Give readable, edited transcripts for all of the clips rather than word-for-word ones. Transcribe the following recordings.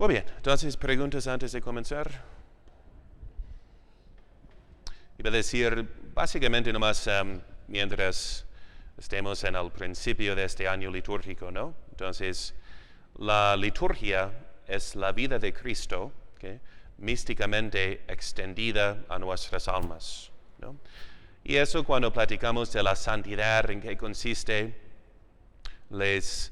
Muy bien, entonces preguntas antes de comenzar. Iba a decir básicamente nomás mientras estemos en el principio de este año litúrgico, ¿no? Entonces, la liturgia es la vida de Cristo, ¿okay?, místicamente extendida a nuestras almas, ¿no? Y eso cuando platicamos de la santidad, en qué consiste, les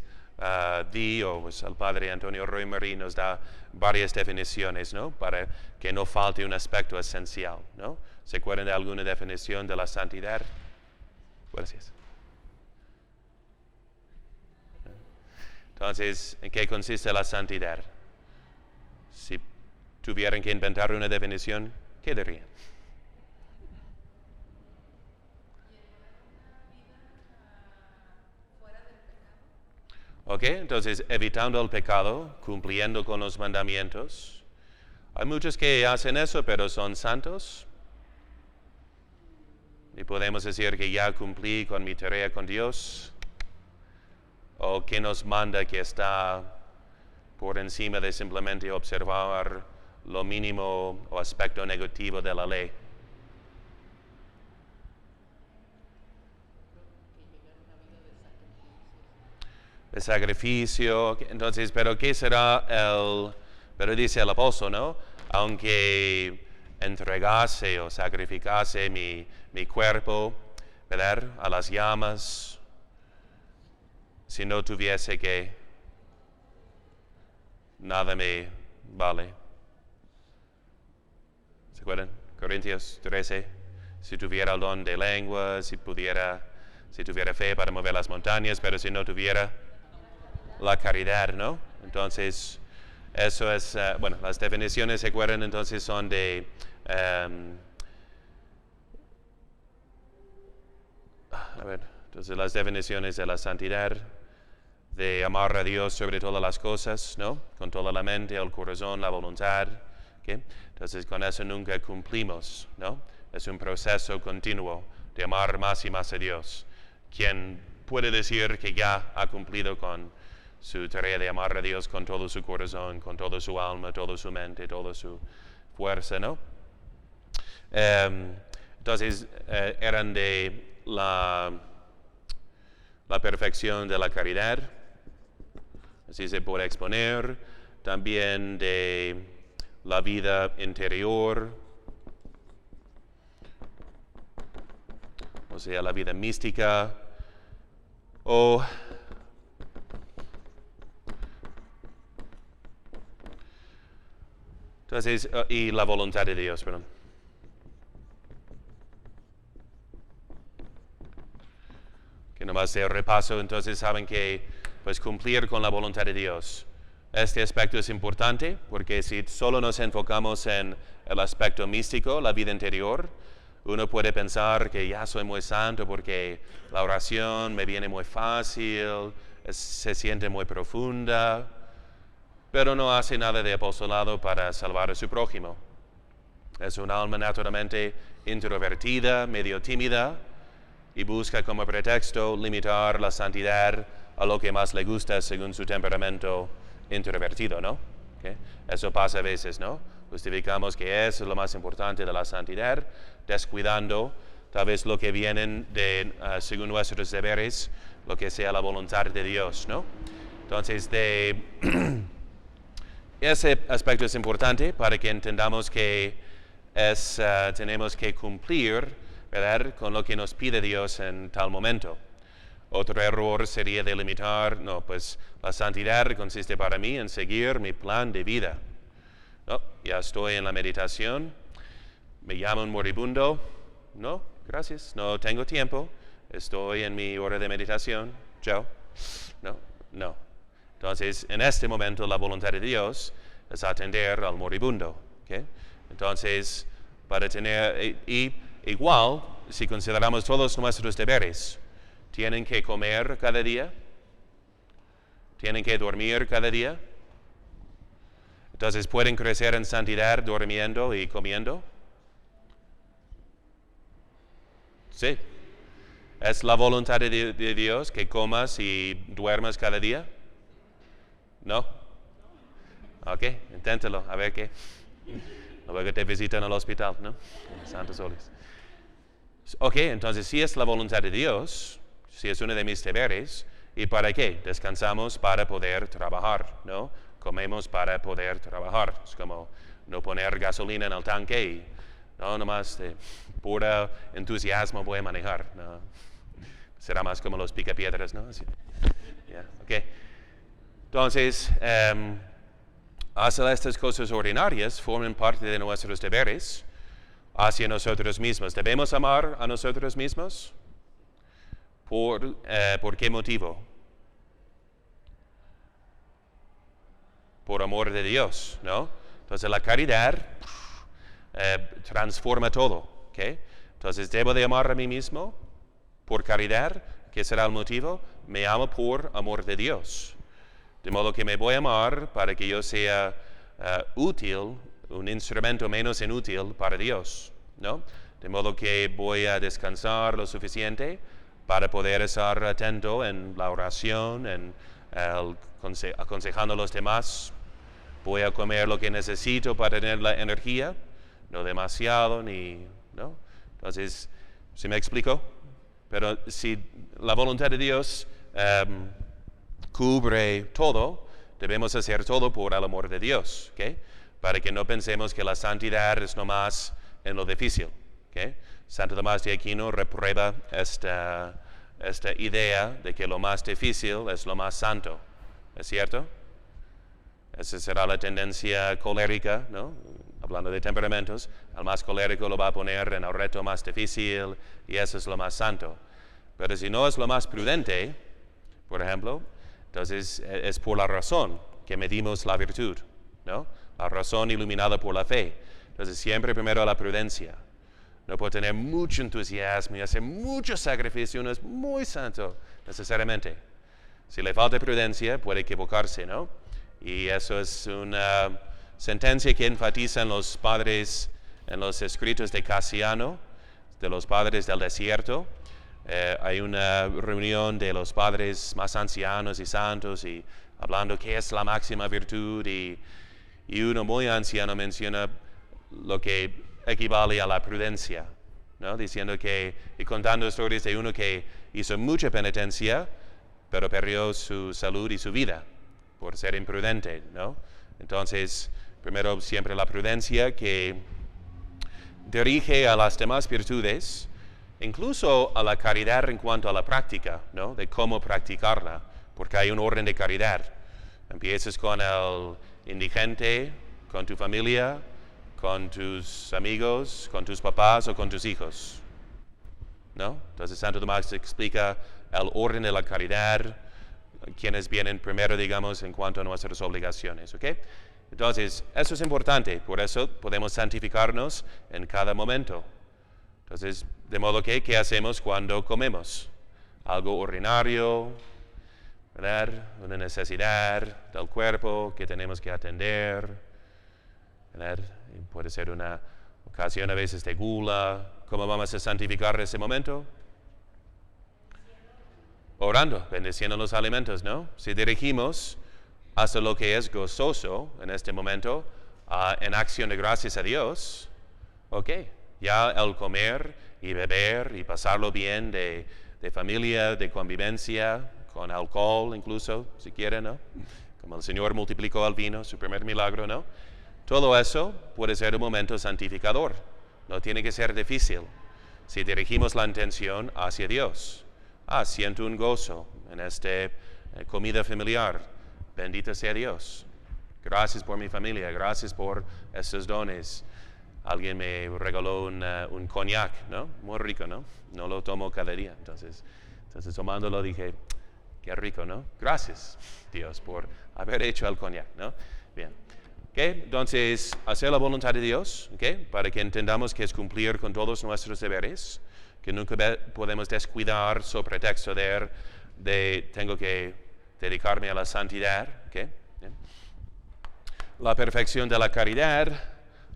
di, o pues, el padre Antonio Roy Marí nos da varias definiciones, ¿no?, para que no falte un aspecto esencial, ¿no? ¿Se acuerdan de alguna definición de la santidad? Gracias. Entonces, ¿en qué consiste la santidad? Si tuvieran que inventar una definición, ¿qué dirían? Ok, entonces evitando el pecado, cumpliendo con los mandamientos. Hay muchos que hacen eso, pero son santos. Y podemos decir que ya cumplí con mi tarea con Dios. O que nos manda que está por encima de simplemente observar lo mínimo o aspecto negativo de la ley. De sacrificio. Entonces, ¿pero qué será pero dice el apóstol, ¿no? Aunque entregase o sacrificase mi cuerpo, ¿verdad?, a las llamas, si no tuviese que, nada me vale. ¿Se acuerdan? Corintios 13, si tuviera el don de lengua, si tuviera fe para mover las montañas, pero si no tuviera la caridad, ¿no? Entonces, eso es, las definiciones, ¿se acuerdan? Entonces son de, entonces las definiciones de la santidad, de amar a Dios sobre todas las cosas, ¿no?, con toda la mente, el corazón, la voluntad, ¿okay? Entonces con eso nunca cumplimos, ¿no? Es un proceso continuo de amar más y más a Dios. Quien puede decir que ya ha cumplido con su tarea de amar a Dios con todo su corazón, con toda su alma, toda su mente, toda su fuerza, ¿no? Entonces eran de la perfección de la caridad, así se puede exponer, también de la vida interior, o sea, la vida mística, o entonces, y la voluntad de Dios, perdón. Que nomás de repaso, entonces saben que pues cumplir con la voluntad de Dios. Este aspecto es importante porque si solo nos enfocamos en el aspecto místico, la vida interior, uno puede pensar que ya soy muy santo porque la oración me viene muy fácil, se siente muy profunda, pero no hace nada de apostolado para salvar a su prójimo. Es un alma naturalmente introvertida, medio tímida, y busca como pretexto limitar la santidad a lo que más le gusta según su temperamento introvertido, ¿no? ¿Okay? Eso pasa a veces, ¿no? Justificamos que eso es lo más importante de la santidad, descuidando tal vez lo que vienen de, según nuestros deberes, lo que sea la voluntad de Dios, ¿no? Entonces, ese aspecto es importante para que entendamos que tenemos que cumplir, ¿verdad?, con lo que nos pide Dios en tal momento. Otro error sería delimitar, no, pues la santidad consiste para mí en seguir mi plan de vida. No, ya estoy en la meditación, me llaman moribundo, no, gracias, no tengo tiempo, estoy en mi hora de meditación, chao. No. Entonces, en este momento la voluntad de Dios es atender al moribundo, ¿okay? Entonces, para tener, y igual, si consideramos todos nuestros deberes, tienen que comer cada día, tienen que dormir cada día, entonces pueden crecer en santidad durmiendo y comiendo. Sí. ¿Es la voluntad de Dios que comas y duermas cada día? No. Ok, inténtalo, a ver qué. Luego te visitan al hospital, ¿no? Santos óleos. Ok, entonces si es la voluntad de Dios, si es uno de mis deberes, ¿y para qué? Descansamos para poder trabajar, ¿no? Comemos para poder trabajar. Es como no poner gasolina en el tanque y no, nomás de pura entusiasmo voy a manejar. No. Será más como los picapiedras, ¿no? Así. Yeah, okay. Entonces, hacer estas cosas ordinarias forman parte de nuestros deberes hacia nosotros mismos. ¿Debemos amar a nosotros mismos? ¿Por qué motivo? Por amor de Dios, ¿no? Entonces la caridad transforma todo, ¿ok? Entonces, ¿debo de amar a mí mismo por caridad? ¿Qué será el motivo? Me amo por amor de Dios. De modo que me voy a amar para que yo sea útil, un instrumento menos inútil para Dios, ¿no? De modo que voy a descansar lo suficiente para poder estar atento en la oración, en aconsejando a los demás. Voy a comer lo que necesito para tener la energía, no demasiado, ¿no? Entonces, ¿sí me explico? Pero si la voluntad de Dios cubre todo, debemos hacer todo por el amor de Dios, ¿ok? Para que no pensemos que la santidad es nomás en lo difícil, ¿ok? Santo Tomás de Aquino reprueba esta idea de que lo más difícil es lo más santo, ¿es cierto? Esa será la tendencia colérica, ¿no? Hablando de temperamentos, al más colérico lo va a poner en el reto más difícil y eso es lo más santo. Pero si no es lo más prudente, por ejemplo, entonces es por la razón que medimos la virtud, ¿no? La razón iluminada por la fe. Entonces siempre primero la prudencia. No puede tener mucho entusiasmo y hacer mucho sacrificio, no es muy santo necesariamente. Si le falta prudencia puede equivocarse, ¿no? Y eso es una sentencia que enfatizan los padres en los escritos de Casiano, de los padres del desierto. Hay una reunión de los padres más ancianos y santos y hablando qué es la máxima virtud y uno muy anciano menciona lo que equivale a la prudencia, ¿no? Diciendo que, y contando historias de uno que hizo mucha penitencia, pero perdió su salud y su vida por ser imprudente, ¿no? Entonces, primero siempre la prudencia que dirige a las demás virtudes, incluso a la caridad en cuanto a la práctica, ¿no? De cómo practicarla, porque hay un orden de caridad. Empiezas con el indigente, con tu familia, con tus amigos, con tus papás o con tus hijos, ¿no? Entonces Santo Tomás explica el orden de la caridad, quienes vienen primero, digamos, en cuanto a nuestras obligaciones, ¿ok? Entonces, eso es importante, por eso podemos santificarnos en cada momento. Entonces, de modo que, ¿qué hacemos cuando comemos? Algo ordinario, ¿verdad? Una necesidad del cuerpo que tenemos que atender, ¿verdad? Y puede ser una ocasión a veces de gula. ¿Cómo vamos a santificar ese momento? Orando, bendiciendo los alimentos, ¿no? Si dirigimos hasta lo que es gozoso en este momento, en acción de gracias a Dios, ok, ya el comer y beber y pasarlo bien de familia, de convivencia, con alcohol incluso, si quieren, ¿no? Como el Señor multiplicó el vino, su primer milagro, ¿no? Todo eso puede ser un momento santificador, no tiene que ser difícil, si dirigimos la intención hacia Dios. Siento un gozo en esta comida familiar. Bendito sea Dios. Gracias por mi familia, gracias por estos dones. Alguien me regaló un cognac, ¿no? Muy rico, ¿no? No lo tomo cada día. Entonces tomándolo dije, qué rico, ¿no? Gracias, Dios, por haber hecho el cognac, ¿no? Bien. Okay, entonces, hacer la voluntad de Dios, okay, para que entendamos que es cumplir con todos nuestros deberes, que nunca podemos descuidar sobre pretexto de tengo que dedicarme a la santidad. Okay. La perfección de la caridad,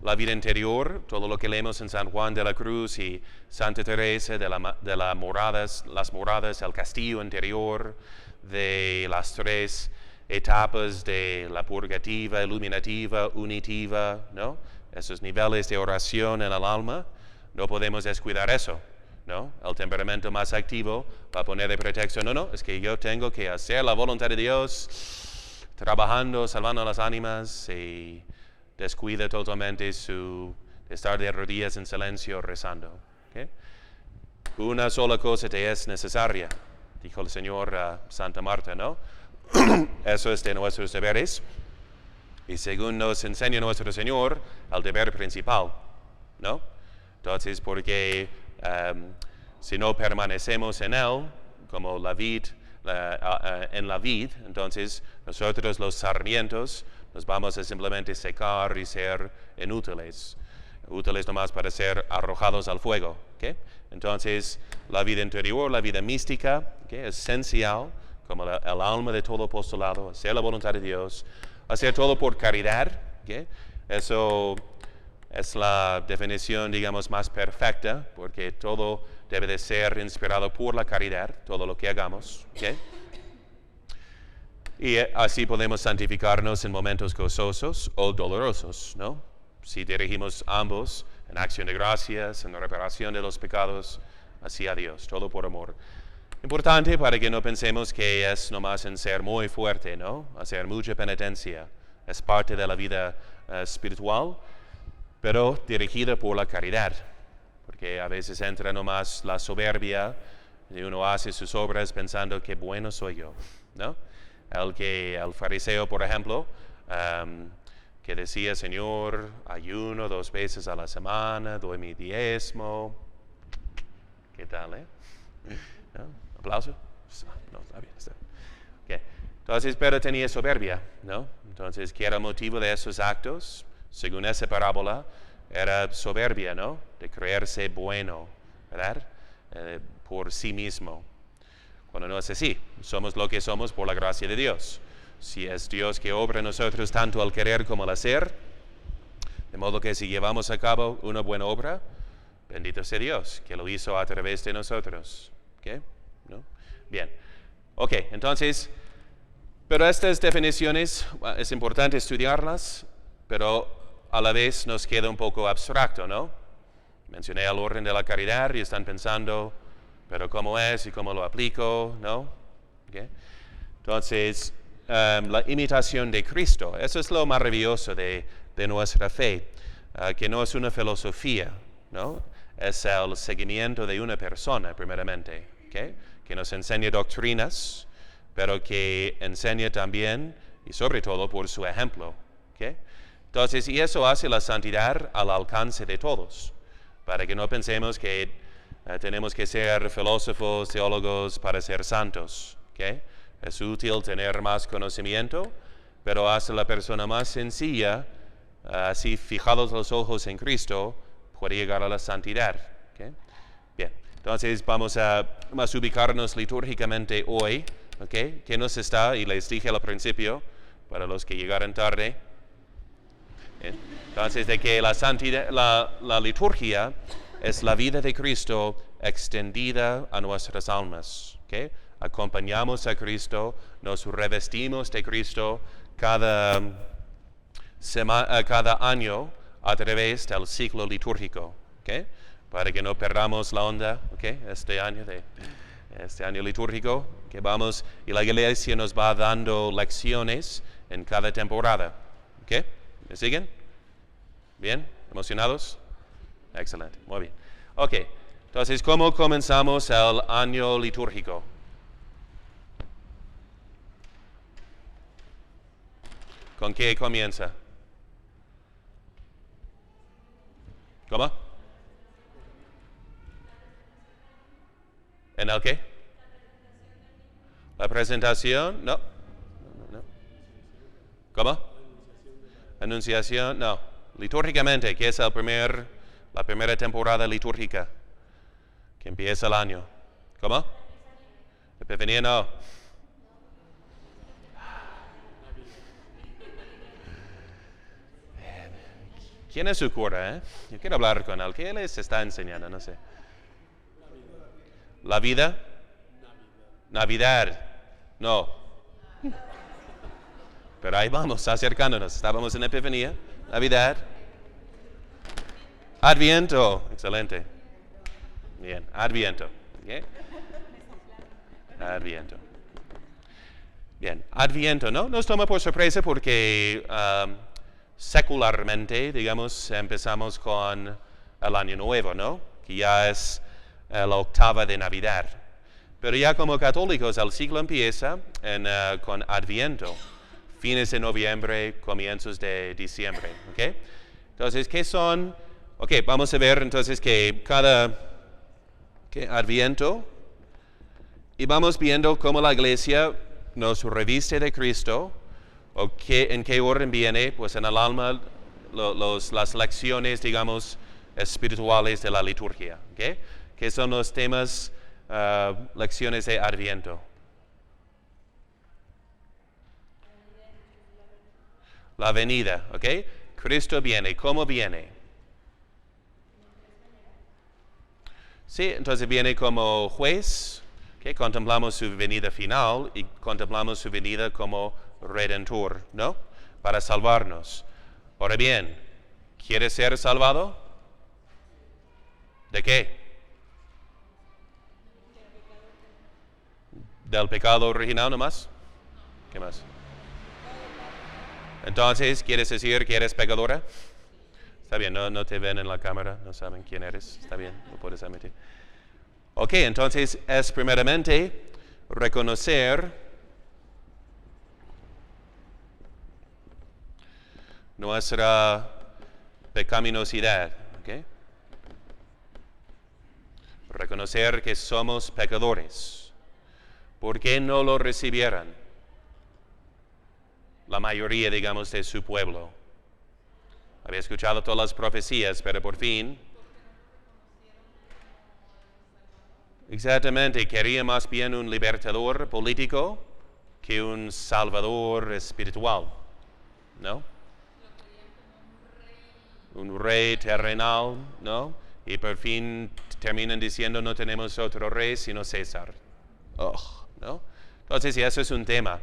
la vida interior, todo lo que leemos en San Juan de la Cruz y Santa Teresa de las moradas, el castillo interior, de las tres etapas de la purgativa, iluminativa, unitiva, ¿no? Esos niveles de oración en el alma, no podemos descuidar eso, ¿no? El temperamento más activo va a poner de pretexto, no, es que yo tengo que hacer la voluntad de Dios, trabajando, salvando las ánimas, y descuida totalmente su estar de rodillas en silencio rezando. ¿Okay? Una sola cosa te es necesaria, dijo el Señor a Santa Marta, ¿no? Eso es de nuestros deberes. Y según nos enseña nuestro Señor, el deber principal, ¿no? Entonces, porque si no permanecemos en Él, como la vid, en la vid, entonces nosotros los sarmientos nos vamos a simplemente secar y ser inútiles. Útiles nomás para ser arrojados al fuego. ¿Okay? Entonces, la vida interior, la vida mística, ¿okay? Esencial, como el alma de todo apostolado, hacer la voluntad de Dios, hacer todo por caridad. ¿Okay? Eso es la definición, digamos, más perfecta, porque todo debe de ser inspirado por la caridad, todo lo que hagamos. ¿Okay? Y así podemos santificarnos en momentos gozosos o dolorosos, ¿no? Si dirigimos ambos en acción de gracias, en la reparación de los pecados, hacia Dios, todo por amor. Importante para que no pensemos que es nomás en ser muy fuerte, ¿no? Hacer mucha penitencia. Es parte de la vida espiritual, pero dirigida por la caridad. Porque a veces entra nomás la soberbia y uno hace sus obras pensando que bueno soy yo, ¿no? El fariseo, por ejemplo, que decía, Señor, ayuno 2 veces a la semana, doy mi diezmo. ¿Qué tal, ¿No? ¿Aplauso? No, está bien. Está. Okay. Entonces, pero tenía soberbia, ¿no? Entonces, ¿qué era el motivo de esos actos? Según esa parábola, era soberbia, ¿no? De creerse bueno, ¿verdad? Por sí mismo. Cuando no es así, somos lo que somos por la gracia de Dios. Si es Dios que obra en nosotros tanto al querer como al hacer, de modo que si llevamos a cabo una buena obra, bendito sea Dios, que lo hizo a través de nosotros. ¿Okay? ¿No? Bien. Ok, entonces, pero estas definiciones es importante estudiarlas, pero a la vez nos queda un poco abstracto, ¿no? Mencioné el orden de la caridad y están pensando, pero ¿cómo es y cómo lo aplico? ¿No? ¿Okay? Entonces, la imitación de Cristo, eso es lo maravilloso de nuestra fe, que no es una filosofía, ¿no? Es el seguimiento de una persona, primeramente, ¿okay? Que nos enseña doctrinas, pero que enseña también, y sobre todo por su ejemplo. ¿Okay? Entonces, y eso hace la santidad al alcance de todos, para que no pensemos que tenemos que ser filósofos, teólogos para ser santos. ¿Okay? Es útil tener más conocimiento, pero hace la persona más sencilla, así fijados los ojos en Cristo, puede llegar a la santidad. ¿Okay? Bien, entonces vamos a ubicarnos litúrgicamente hoy. ¿Okay? ¿Qué nos está? Y les dije al principio, para los que llegaron tarde. ¿Okay? Entonces, de que la santidad, la liturgia es la vida de Cristo extendida a nuestras almas. ¿Okay? Acompañamos a Cristo, nos revestimos de Cristo cada año a través del ciclo litúrgico, ¿okay? Para que no perdamos la onda, ¿okay? este año litúrgico que vamos, y la Iglesia nos va dando lecciones en cada temporada. ¿Okay? ¿Me siguen? ¿Bien? ¿Emocionados? Excelente, muy bien. Ok, entonces, ¿cómo comenzamos el año litúrgico? ¿Con qué comienza? ¿Cómo? ¿En el qué? ¿La presentación? No. ¿Cómo? ¿Anunciación? No. Litúrgicamente, ¿qué es la primera temporada litúrgica? Que empieza el año. ¿Cómo? Epifanía, no. ¿Quién es su cura? Yo quiero hablar con él. ¿Qué les está enseñando? No sé. ¿La vida? Navidad. No. Pero ahí vamos, acercándonos. Estábamos en Epifanía, Navidad. Adviento, excelente. Bien, Adviento. ¿Okay? Adviento. Bien, Adviento, ¿no? Nos toma por sorpresa porque secularmente, digamos, empezamos con el Año Nuevo, ¿no? Que ya es la octava de Navidad. Pero ya como católicos el siglo empieza con Adviento, fines de noviembre, comienzos de diciembre, ¿ok? Entonces, ¿qué son? Ok, vamos a ver entonces que Adviento, y vamos viendo cómo la Iglesia nos reviste de Cristo, o en qué orden viene, pues en el alma, las lecciones, digamos, espirituales de la liturgia, ¿ok? ¿Qué son los temas, lecciones de Adviento? La venida, ¿ok? Cristo viene, ¿cómo viene? Sí, entonces viene como juez, ¿okay? Contemplamos su venida final y contemplamos su venida como redentor, ¿no? Para salvarnos. Ahora bien, ¿quiere ser salvado? ¿De qué? ¿Del pecado original nomás? ¿Qué más? Entonces, ¿quieres decir que eres pecadora? Está bien, no te ven en la cámara, no saben quién eres. Está bien, lo puedes admitir. Ok, entonces es primeramente reconocer nuestra pecaminosidad. ¿Okay? Reconocer que somos pecadores. ¿Por qué no lo recibieron la mayoría, digamos, de su pueblo? Había escuchado todas las profecías, pero por fin, exactamente, quería más bien un libertador político que un salvador espiritual, ¿no? Un rey terrenal, ¿no? Y por fin terminan diciendo no tenemos otro rey sino César. ¿No? Entonces, eso es un tema.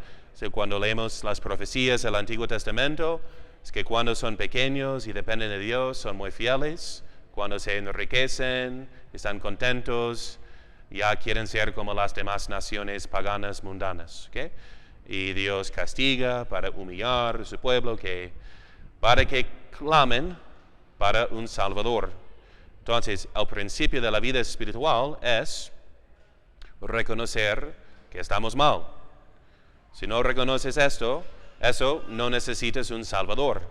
Cuando leemos las profecías del Antiguo Testamento, es que cuando son pequeños y dependen de Dios, son muy fieles. Cuando se enriquecen, están contentos, ya quieren ser como las demás naciones paganas mundanas. ¿Okay? Y Dios castiga para humillar a su pueblo, para que clamen para un Salvador. Entonces, el principio de la vida espiritual es reconocer que estamos mal. Si no reconoces eso no necesitas un Salvador,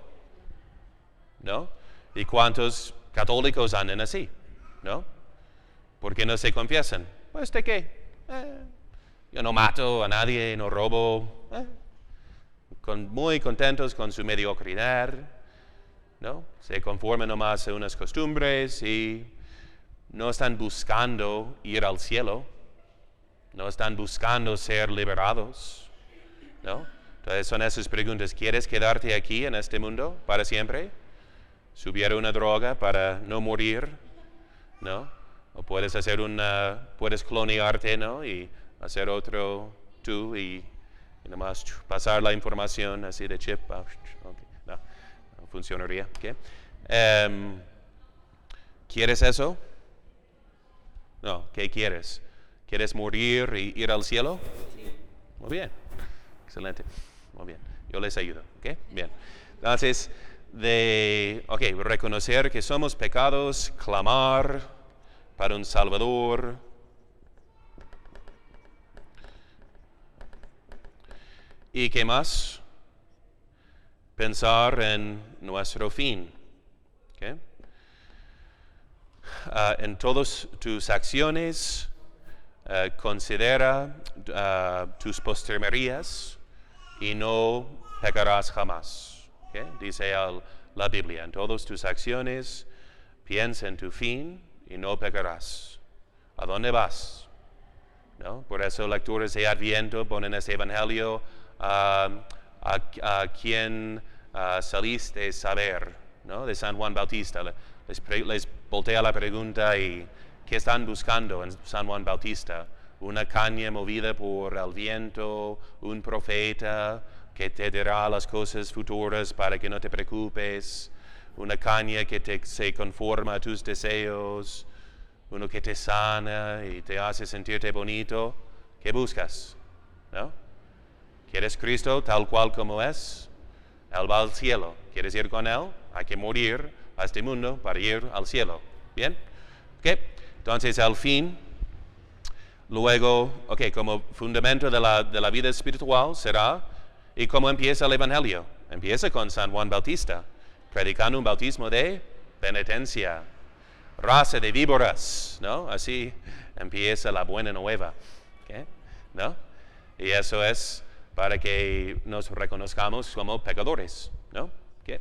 ¿no? ¿Y cuántos católicos andan así, no? ¿Por qué no se confiesan? Pues, ¿de qué? Yo no mato a nadie, no robo. Muy contentos con su mediocridad, ¿no? Se conforman nomás a unas costumbres y no están buscando ir al cielo. No están buscando ser liberados, ¿no? Entonces son esas preguntas. ¿Quieres quedarte aquí en este mundo para siempre? Si hubiera una droga para no morir, ¿no? O puedes puedes clonearte, ¿no? Y hacer otro tú y nomás pasar la información así de chip. Okay. No funcionaría. ¿Okay? ¿Quieres eso? No, ¿qué quieres? ¿Quieres morir y ir al cielo? Muy bien, excelente, muy bien, yo les ayudo, ¿ok? Bien, entonces, reconocer que somos pecados, clamar para un Salvador. ¿Y qué más? Pensar en nuestro fin, ¿ok? En todas tus acciones, considera tus postrimerías y no pecarás jamás. ¿Okay? Dice la Biblia, en todas tus acciones piensa en tu fin y no pecarás. ¿A dónde vas? ¿No? Por eso lecturas de Adviento ponen ese evangelio a quien saliste saber, ¿no? De San Juan Bautista. Les voltea la pregunta y ¿qué están buscando en San Juan Bautista? ¿Una caña movida por el viento? ¿Un profeta? ¿Ok? que te dirá las cosas futuras para que no te preocupes, una caña que se conforma a tus deseos, uno que te sana y te hace sentirte bonito. ¿Qué buscas? ¿No? ¿Quieres Cristo tal cual como es? Él va al cielo. ¿Quieres ir con Él? Hay que morir a este mundo para ir al cielo. ¿Bien? ¿Ok? Entonces, al fin, luego, como fundamento de la vida espiritual será, ¿y cómo empieza el Evangelio? Empieza con San Juan Bautista, predicando un bautismo de penitencia. Raza de víboras, ¿no? Así empieza la buena nueva. ¿Okay? ¿No? Y eso es para que nos reconozcamos como pecadores, ¿no? ¿Okay?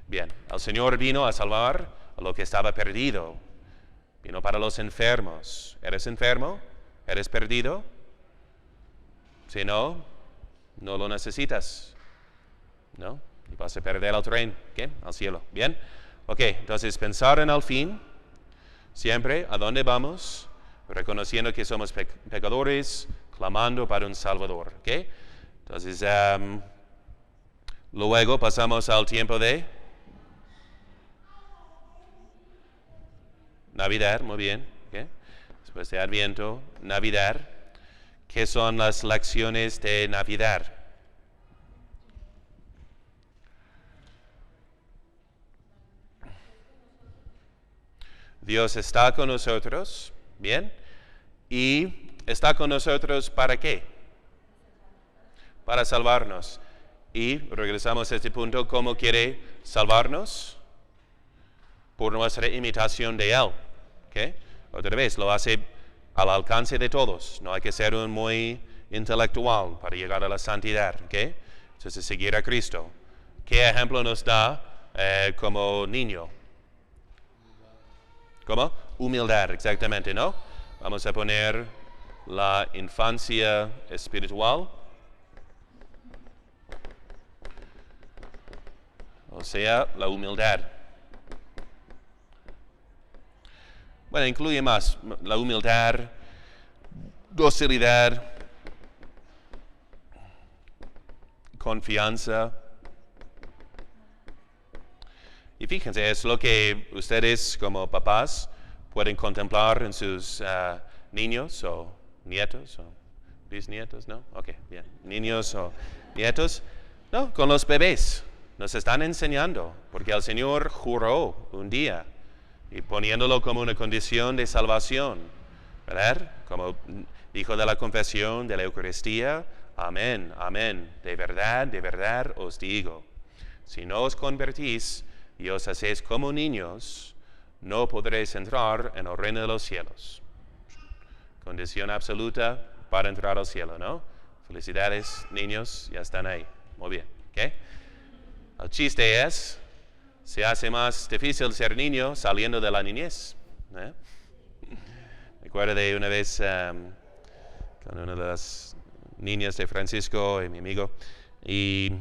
Bien, el Señor vino a salvar a lo que estaba perdido. Vino para los enfermos. ¿Eres enfermo? ¿Eres perdido? Si no, no lo necesitas, ¿no? Y vas a perder el tren, ¿okay? Al cielo. ¿Bien? Ok, entonces pensar en el fin. Siempre, ¿a dónde vamos? Reconociendo que somos pecadores, clamando para un Salvador. ¿Okay? Entonces, luego pasamos al tiempo de Navidad, muy bien. ¿Okay? Después de Adviento, Navidad. ¿Qué son las lecciones de Navidad? Dios está con nosotros, ¿bien? Y está con nosotros ¿para qué? Para salvarnos. Y regresamos a este punto, ¿cómo quiere salvarnos? Por nuestra imitación de Él. ¿Okay? Otra vez, lo hace al alcance de todos. No hay que ser un muy intelectual para llegar a la santidad. ¿Okay? Entonces, seguir a Cristo. ¿Qué ejemplo nos da como niño? ¿Cómo? Humildad, exactamente, ¿no? Vamos a poner la infancia espiritual. O sea, la humildad. Bueno, incluye más. La humildad, docilidad, confianza. Y fíjense, es lo que ustedes como papás pueden contemplar en sus niños o nietos o bisnietos, ¿no? Ok, bien. Niños o nietos, ¿no? Con los bebés. Nos están enseñando, porque el Señor juró un día, y poniéndolo como una condición de salvación, ¿verdad? Como dijo de la confesión, de la Eucaristía, amén, amén, de verdad os digo, si no os convertís y os hacéis como niños, no podréis entrar en el reino de los cielos. Condición absoluta para entrar al cielo, ¿no? Felicidades, niños, ya están ahí. Muy bien, ¿ok? El chiste es, se hace más difícil ser niño saliendo de la niñez. Me acuerdo de una vez con una de las niñas de Francisco y mi amigo, y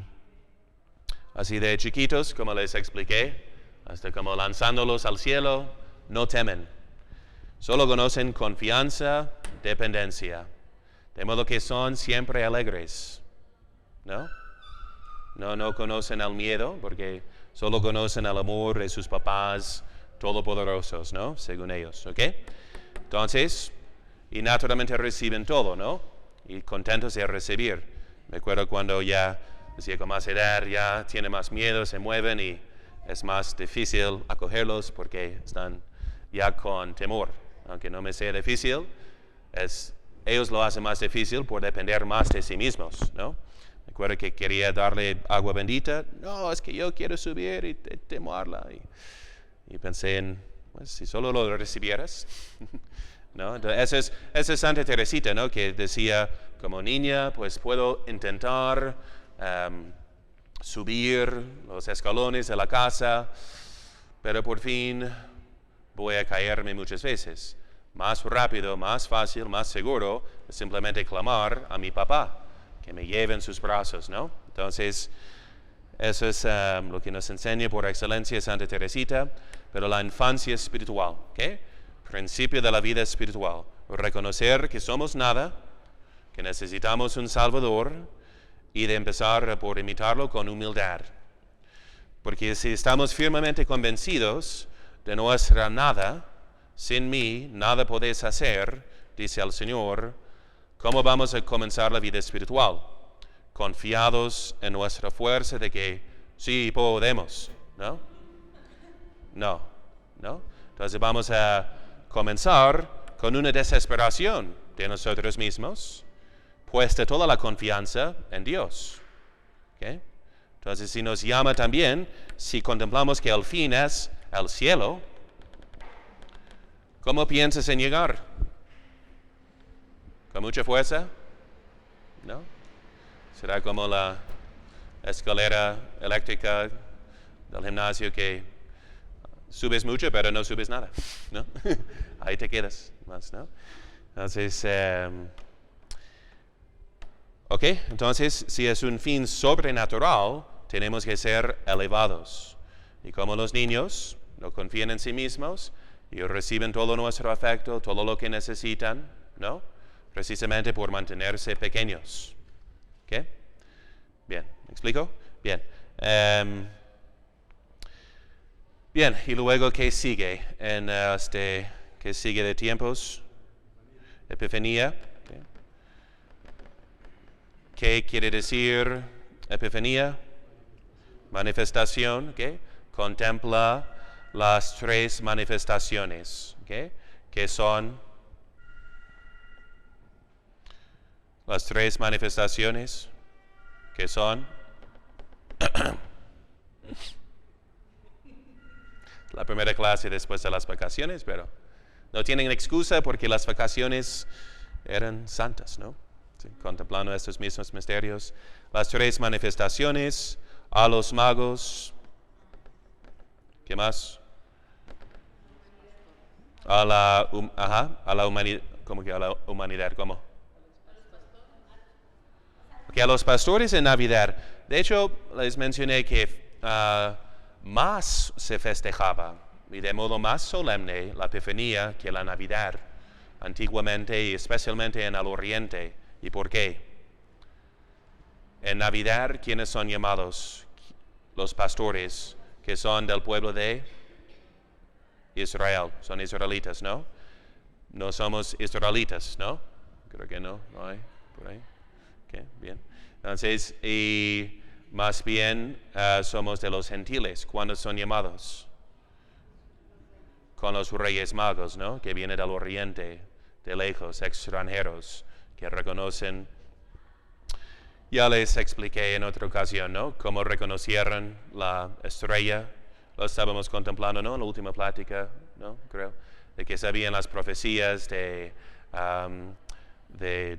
así de chiquitos, como les expliqué, hasta como lanzándolos al cielo, no temen. Solo conocen confianza, dependencia. De modo que son siempre alegres. ¿No? No conocen el miedo, porque solo conocen el amor de sus papás todopoderosos, ¿no? Según ellos, ¿ok? Entonces, y naturalmente reciben todo, ¿no? Y contentos de recibir. Me acuerdo cuando ya decía con más edad, ya tiene más miedo, se mueven y es más difícil acogerlos porque están ya con temor. Aunque no me sea difícil, ellos lo hacen más difícil por depender más de sí mismos, ¿no? Me acuerdo que quería darle agua bendita. No, es que yo quiero subir y tomarla. Y pensé en, pues, si solo lo recibieras. ¿No? Entonces, esa es Santa Teresita, ¿no? Que decía, como niña, pues puedo intentar subir los escalones de la casa, pero por fin voy a caerme muchas veces. Más rápido, más fácil, más seguro es simplemente clamar a mi papá, que me lleve en sus brazos, ¿no? Entonces, eso es lo que nos enseña por excelencia Santa Teresita, pero la infancia espiritual, ¿ok? Principio de la vida espiritual. Reconocer que somos nada, que necesitamos un Salvador y de empezar por imitarlo con humildad. Porque si estamos firmemente convencidos de nuestra nada, sin mí nada podéis hacer, dice el Señor, ¿cómo vamos a comenzar la vida espiritual? Confiados en nuestra fuerza de que sí podemos, ¿no? No. Entonces vamos a comenzar con una desesperación de nosotros mismos, puesta toda la confianza en Dios. ¿Okay? Entonces, si nos llama también, si contemplamos que el fin es el cielo, ¿cómo piensas en llegar? ¿Con mucha fuerza? ¿No? Será como la escalera eléctrica del gimnasio que subes mucho pero no subes nada, ¿no? Ahí te quedas más, ¿no? Entonces, entonces, si es un fin sobrenatural, tenemos que ser elevados. Y como los niños no confían en sí mismos y reciben todo nuestro afecto, todo lo que necesitan, ¿no? Precisamente por mantenerse pequeños. ¿Ok? Bien, ¿me explico? Bien. Bien, y luego, ¿qué sigue? ¿Qué sigue de tiempos? Epifanía. Okay. ¿Qué quiere decir epifanía? Manifestación, ¿okay? Contempla las tres manifestaciones, ¿okay? Que son las tres manifestaciones, que son la primera clase después de las vacaciones, pero no tienen excusa porque las vacaciones eran santas, ¿no? Sí, contemplando estos mismos misterios. Las tres manifestaciones a los magos. ¿Qué más? A la humanidad. ¿Cómo que a la humanidad? ¿Cómo? Okay, a los pastores en Navidad. De hecho, les mencioné que más se festejaba y de modo más solemne la Epifanía que la Navidad, antiguamente y especialmente en el Oriente. ¿Y por qué? En Navidad, ¿quiénes son llamados? Los pastores, que son del pueblo de Israel. Son israelitas, ¿no? No somos israelitas, ¿no? Creo que no hay por ahí. Okay, bien. Entonces, y más bien somos de los gentiles. ¿Cuándo son llamados? Con los reyes magos, ¿no? Que vienen del oriente, de lejos, extranjeros, que reconocen. Ya les expliqué en otra ocasión, ¿no? Cómo reconocieron la estrella. Lo estábamos contemplando, ¿no? En la última plática, ¿no? Creo. De que sabían las profecías de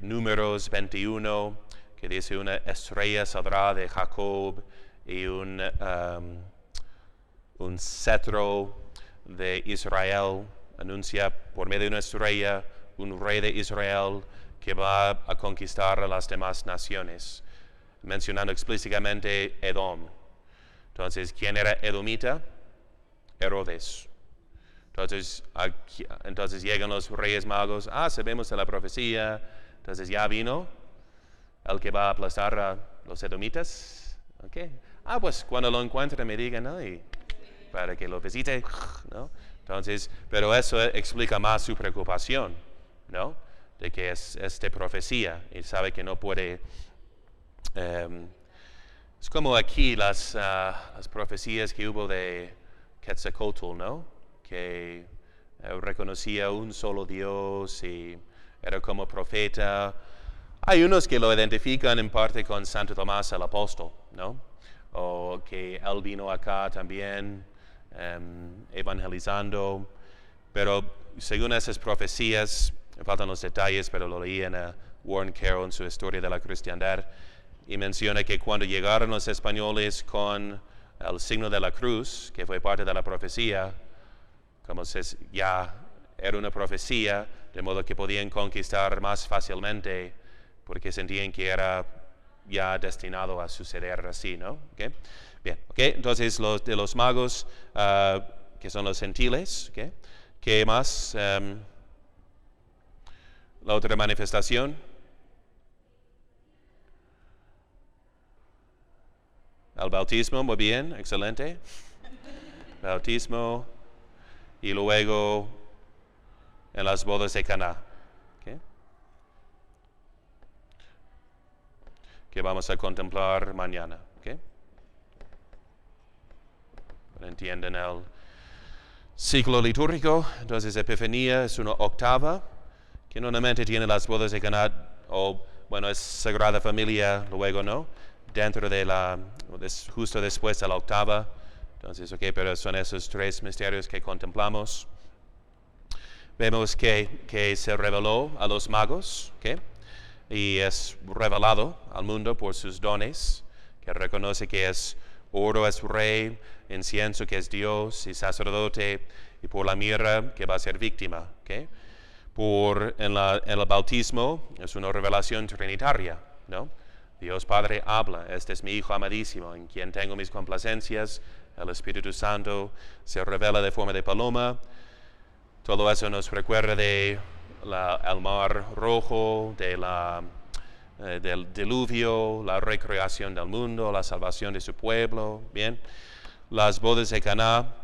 Números 21, que dice una estrella saldrá de Jacob y un cetro de Israel anuncia por medio de una estrella un rey de Israel que va a conquistar a las demás naciones, mencionando explícitamente Edom. Entonces, ¿quién era edomita? Herodes. Entonces llegan los reyes magos, sabemos de la profecía, entonces ya vino el que va a aplastar a los edomitas. Okay. Pues cuando lo encuentre me digan, ¿no? Y para que lo visite, ¿no? Entonces, pero eso explica más su preocupación, ¿no? De que es de profecía y sabe que no puede. Es como aquí las profecías que hubo de Quetzalcóatl, ¿no? Que reconocía un solo Dios y era como profeta. Hay unos que lo identifican en parte con Santo Tomás el Apóstol, ¿no? O que él vino acá también evangelizando, pero según esas profecías, me faltan los detalles, pero lo leí en Warren Carroll en su Historia de la Cristiandad, y menciona que cuando llegaron los españoles con el signo de la cruz, que fue parte de la profecía, como ya era una profecía, de modo que podían conquistar más fácilmente, porque sentían que era ya destinado a suceder así, ¿no? ¿Okay? Bien, okay. Entonces de los magos, que son los gentiles, ¿okay? ¿Qué más? La otra manifestación. El bautismo, muy bien, excelente. Bautismo y luego en las bodas de Caná. ¿Okay? Que vamos a contemplar mañana. ¿Okay? Entienden el ciclo litúrgico. Entonces, Epifanía es una octava que normalmente tiene las bodas de Caná, o bueno, es Sagrada Familia, luego no, dentro de justo después de la octava. Entonces, pero son esos tres misterios que contemplamos. Vemos que se reveló a los magos, y es revelado al mundo por sus dones, que reconoce que es oro es rey, incienso que es Dios y sacerdote, y por la mirra que va a ser víctima. En el bautismo es una revelación trinitaria, ¿no? Dios Padre habla, este es mi Hijo amadísimo, en quien tengo mis complacencias. El Espíritu Santo se revela de forma de paloma. Todo eso nos recuerda del mar rojo, del diluvio, la recreación del mundo, la salvación de su pueblo. Bien, las bodas de Caná,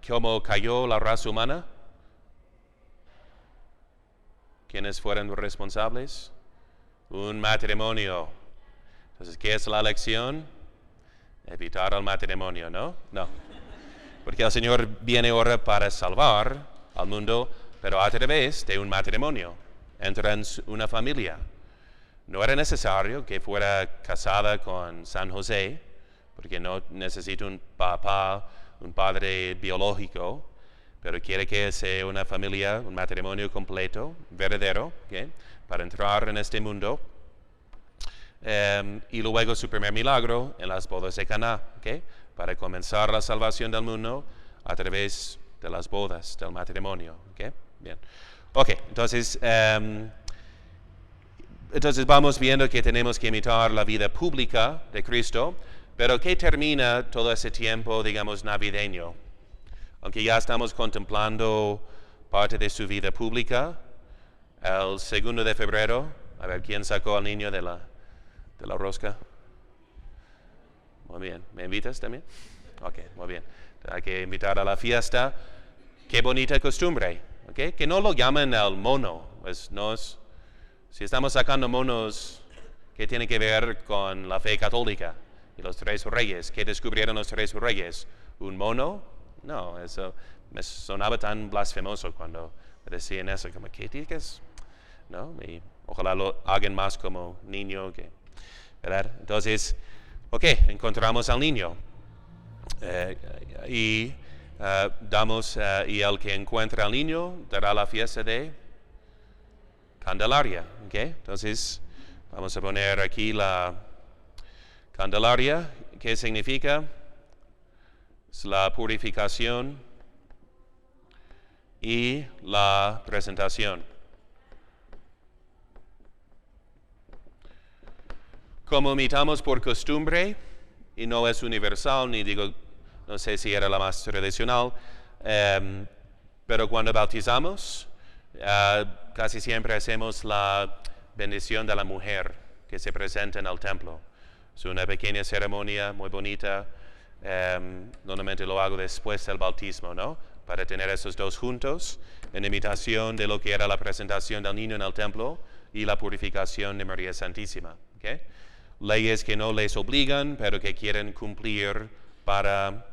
¿cómo cayó la raza humana? ¿Quiénes fueron los responsables? Un matrimonio. Entonces, ¿qué es la lección? Evitar el matrimonio, ¿no? No. Porque el Señor viene ahora para salvar al mundo, pero a través de un matrimonio. Entra en una familia. No era necesario que fuera casada con San José, porque no necesita un papá, un padre biológico, pero quiere que sea una familia, un matrimonio completo, verdadero, para entrar en este mundo. Y luego su primer milagro en las bodas de Caná, para comenzar la salvación del mundo a través de las bodas, del matrimonio. Bien. Entonces vamos viendo que tenemos que imitar la vida pública de Cristo, pero ¿qué termina todo ese tiempo, digamos, navideño? Aunque ya estamos contemplando parte de su vida pública, el 2 de febrero, a ver, ¿quién sacó al niño de la rosca? Muy bien. ¿Me invitas también? Ok, muy bien. Hay que invitar a la fiesta. Qué bonita costumbre. Que no lo llamen el mono. Si estamos sacando monos, ¿qué tiene que ver con la fe católica? Y los tres reyes. ¿Qué descubrieron los tres reyes? ¿Un mono? No, eso me sonaba tan blasfemoso cuando me decían eso. Como, ¿qué dices? ¿No? Y ojalá lo hagan más como niño. ¿Verdad? Entonces, encontramos al niño. Y el que encuentra al niño dará la fiesta de Candelaria. Entonces, vamos a poner aquí la Candelaria. ¿Qué significa? Es la purificación y la presentación. Como imitamos por costumbre, y no es universal, no sé si era la más tradicional, pero cuando bautizamos, casi siempre hacemos la bendición de la mujer que se presenta en el templo. Es una pequeña ceremonia muy bonita, normalmente lo hago después del bautismo, ¿no? Para tener esos dos juntos, en imitación de lo que era la presentación del niño en el templo y la purificación de María Santísima. Leyes que no les obligan, pero que quieren cumplir para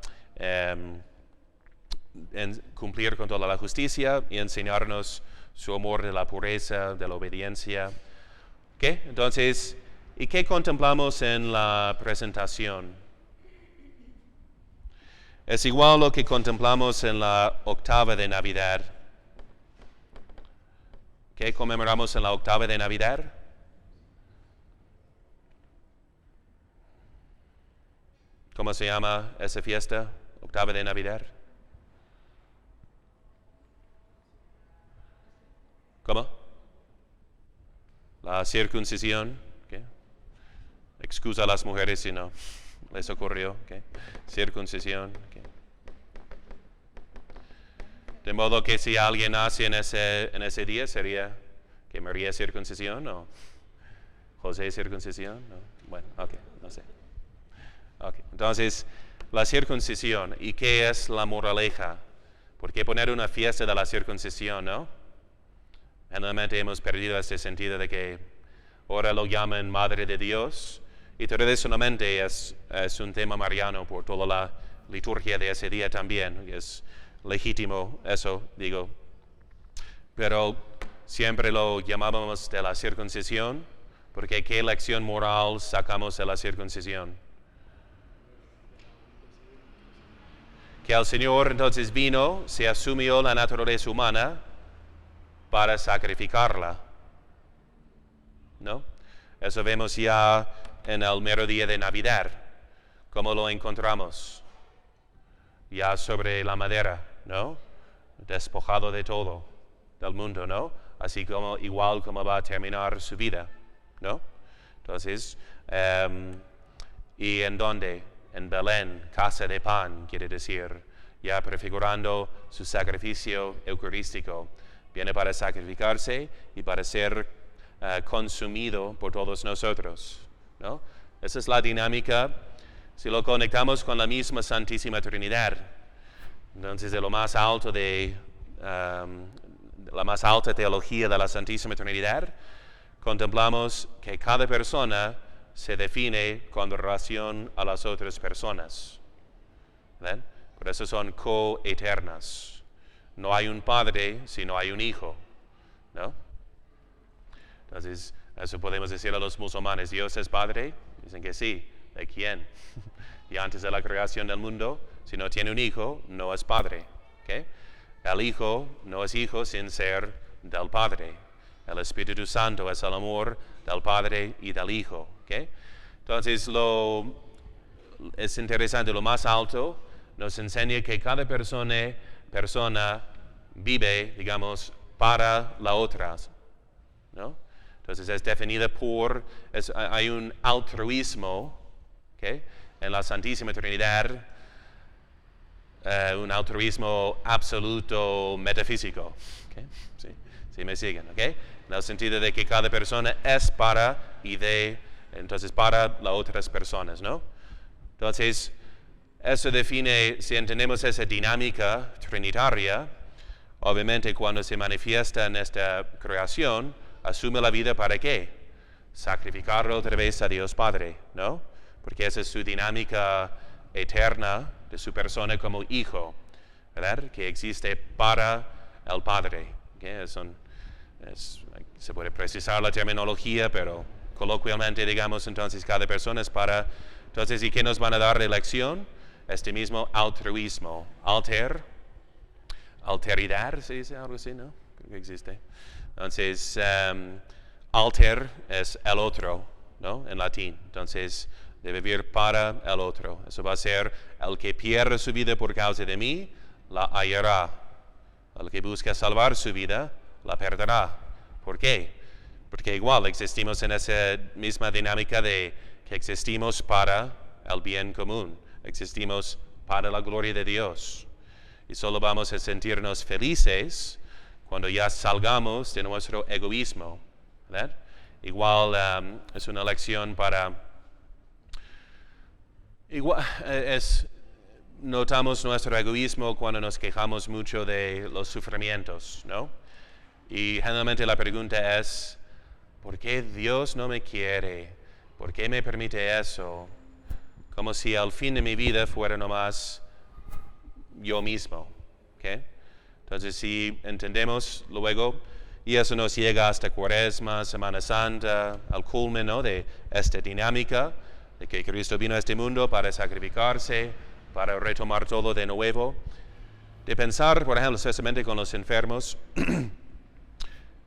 cumplir con toda la justicia y enseñarnos su amor de la pureza, de la obediencia. Entonces, ¿y qué contemplamos en la presentación? Es igual lo que contemplamos en la octava de Navidad. ¿Qué conmemoramos en la octava de Navidad? ¿Cómo se llama esa fiesta? Octava de Navidad. ¿Cómo? La circuncisión. Excusa a las mujeres si no les ocurrió. Circuncisión. De modo que si alguien nace en ese día, sería que María circuncisión o José circuncisión. No. Bueno, no sé. Okay. Entonces, la circuncisión. ¿Y qué es la moraleja? ¿Por qué poner una fiesta de la circuncisión, no? Generalmente hemos perdido este sentido de que ahora lo llaman Madre de Dios. Y tradicionalmente es un tema mariano por toda la liturgia de ese día también. Es legítimo eso, digo. Pero siempre lo llamábamos de la circuncisión, porque ¿qué lección moral sacamos de la circuncisión? Que el Señor entonces vino, se asumió la naturaleza humana para sacrificarla, ¿no? Eso vemos ya en el mero día de Navidad, como lo encontramos, ya sobre la madera, ¿no? Despojado de todo, del mundo, ¿no? Así como, igual como va a terminar su vida, ¿no? Entonces, ¿y en dónde? En Belén, casa de pan, quiere decir, ya prefigurando su sacrificio eucarístico. Viene para sacrificarse y para ser consumido por todos nosotros, ¿no? Esa es la dinámica. Si lo conectamos con la misma Santísima Trinidad, entonces de lo más alto de la más alta teología de la Santísima Trinidad, contemplamos que cada persona se define con relación a las otras personas. ¿Ven? Por eso son coeternas. No hay un padre si no hay un hijo, ¿no? Entonces, eso podemos decir a los musulmanes, ¿Dios es padre? Dicen que sí. ¿De quién? Y antes de la creación del mundo, si no tiene un hijo, no es padre. ¿Okay? El hijo no es hijo sin ser del padre. El Espíritu Santo es el amor del Padre y del Hijo. ¿Okay? Entonces, es interesante, lo más alto nos enseña que cada persona vive, digamos, para la otra, ¿no? Entonces es definida hay un altruismo, ¿okay? En la Santísima Trinidad, un altruismo absoluto metafísico, ¿okay? Sí, me siguen, ¿ok? En el sentido de que cada persona es para entonces para las otras personas, ¿no? Entonces, eso define, si entendemos esa dinámica trinitaria, obviamente cuando se manifiesta en esta creación, asume la vida ¿para qué? Sacrificarlo otra vez a Dios Padre, ¿no? Porque esa es su dinámica eterna de su persona como hijo, ¿verdad? Que existe para el Padre. ¿Okay? Se puede precisar la terminología, pero coloquialmente digamos entonces cada persona es para. Entonces, ¿y qué nos van a dar de lección? Este mismo altruismo. Alteridad, ¿se dice algo así? ¿No? Creo que existe. Entonces, alter es el otro, ¿no? En latín. Entonces, de vivir para el otro. Eso va a ser el que pierde su vida por causa de mí, la hallará. El que busca salvar su vida, la perderá. ¿Por qué? Porque igual existimos en esa misma dinámica de que existimos para el bien común. Existimos para la gloria de Dios. Y solo vamos a sentirnos felices cuando ya salgamos de nuestro egoísmo, ¿verdad? Igual es una lección notamos nuestro egoísmo cuando nos quejamos mucho de los sufrimientos, ¿no? Y generalmente la pregunta es, ¿por qué Dios no me quiere? ¿Por qué me permite eso? Como si al fin de mi vida fuera nomás yo mismo, ¿okay? Entonces, si entendemos luego, y eso nos llega hasta Cuaresma, Semana Santa, al culmen, ¿no? De esta dinámica, de que Cristo vino a este mundo para sacrificarse, para retomar todo de nuevo, de pensar, por ejemplo, especialmente con los enfermos,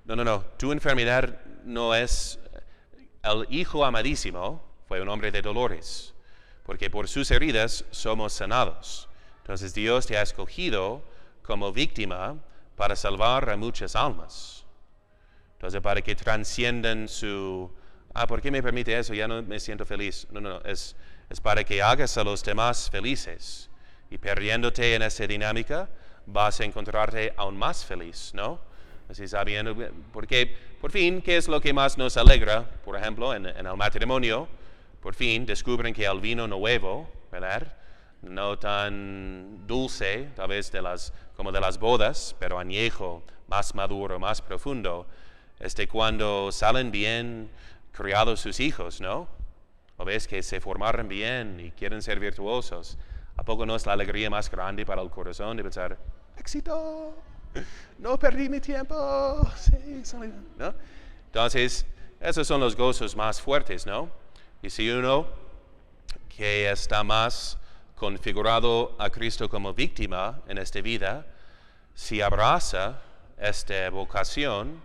no, tu enfermedad no es, el Hijo amadísimo fue un hombre de dolores, porque por sus heridas somos sanados. Entonces Dios te ha escogido como víctima para salvar a muchas almas. Entonces para que trasciendan ¿por qué me permite eso? Ya no me siento feliz. No, es para que hagas a los demás felices. Y perdiéndote en esa dinámica, vas a encontrarte aún más feliz, ¿no? Así sabiendo, porque por fin, ¿qué es lo que más nos alegra? Por ejemplo, en el matrimonio, por fin descubren que el vino nuevo, ¿verdad? No tan dulce, tal vez como de las bodas, pero añejo, más maduro, más profundo, cuando salen bien criados sus hijos, ¿no? O ves que se formaron bien y quieren ser virtuosos. ¿A poco no es la alegría más grande para el corazón de pensar, éxito, no perdí mi tiempo, sí, ¿no? Entonces, esos son los gozos más fuertes, ¿no? Y si uno que está más configurado a Cristo como víctima en esta vida, si abraza esta vocación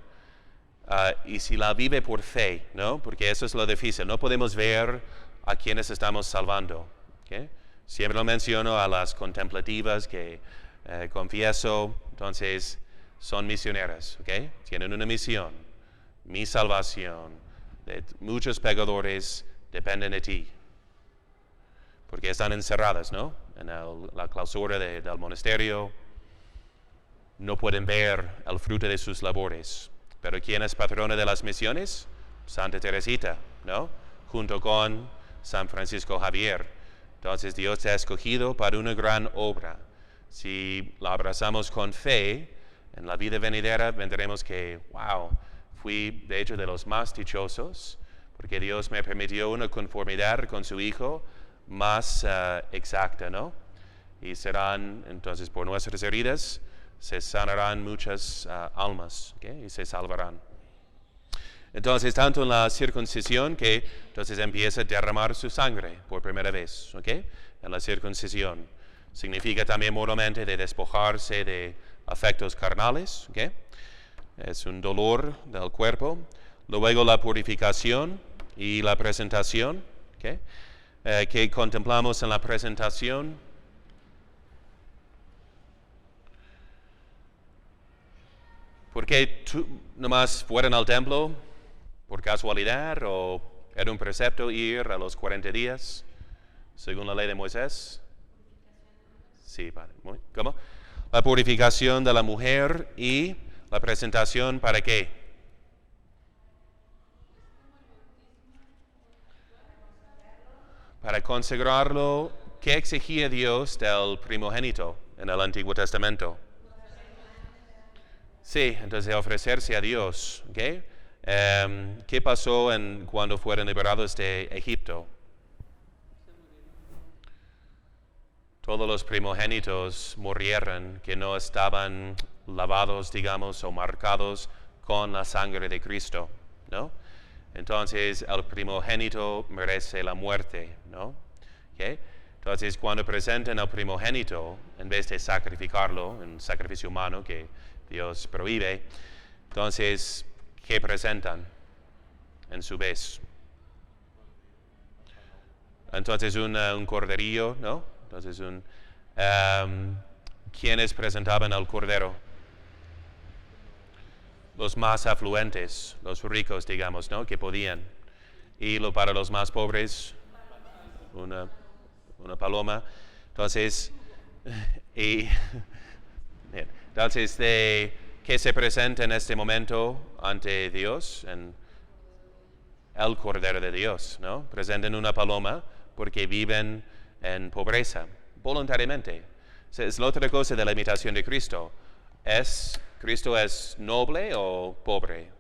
y si la vive por fe, ¿no? Porque eso es lo difícil, no podemos ver a quienes estamos salvando, ¿okay? Siempre lo menciono a las contemplativas que confieso, entonces son misioneras, ¿okay? Tienen una misión, mi salvación, de muchos pecadores dependen de ti. Porque están encerradas, ¿no? En la clausura del monasterio, no pueden ver el fruto de sus labores. Pero ¿quién es patrona de las misiones? Santa Teresita, ¿no? Junto con San Francisco Javier. Entonces Dios te ha escogido para una gran obra. Si la abrazamos con fe, en la vida venidera vendremos que, wow, fui de hecho de los más dichosos, porque Dios me permitió una conformidad con su Hijo más exacta, ¿no? Y serán, entonces, por nuestras heridas, se sanarán muchas almas, ¿okay? Y se salvarán. Entonces, tanto en la circuncisión que entonces empieza a derramar su sangre por primera vez, ¿ok? En la circuncisión. Significa también moralmente de despojarse de afectos carnales, ¿ok? Es un dolor del cuerpo. Luego la purificación y la presentación, ¿ok? Que contemplamos en la presentación. ¿Por qué nomás fueron al templo? ¿Por casualidad o era un precepto ir a los 40 días, según la ley de Moisés? Sí, padre. ¿Cómo? La purificación de la mujer y la presentación, ¿para qué? Para consagrarlo. ¿Qué exigía Dios del primogénito en el Antiguo Testamento? Sí, entonces ofrecerse a Dios, ¿ok? ¿Qué pasó cuando fueron liberados de Egipto? Todos los primogénitos murieron que no estaban lavados, digamos, o marcados con la sangre de Cristo, ¿no? Entonces el primogénito merece la muerte, ¿no? ¿Okay? Entonces cuando presentan al primogénito, en vez de sacrificarlo, en sacrificio humano que Dios prohíbe, entonces, ¿qué presentan en su vez? Entonces un corderillo, ¿no? Entonces ¿quiénes presentaban al cordero? Los más afluentes, los ricos, digamos, ¿no? Que podían. Y para los más pobres, una paloma. Entonces, entonces, ¿qué se presenta en este momento ante Dios? El Cordero de Dios, ¿no? Presentan una paloma porque viven en pobreza, voluntariamente. Es la otra cosa de la imitación de Cristo. ¿Cristo es noble o pobre?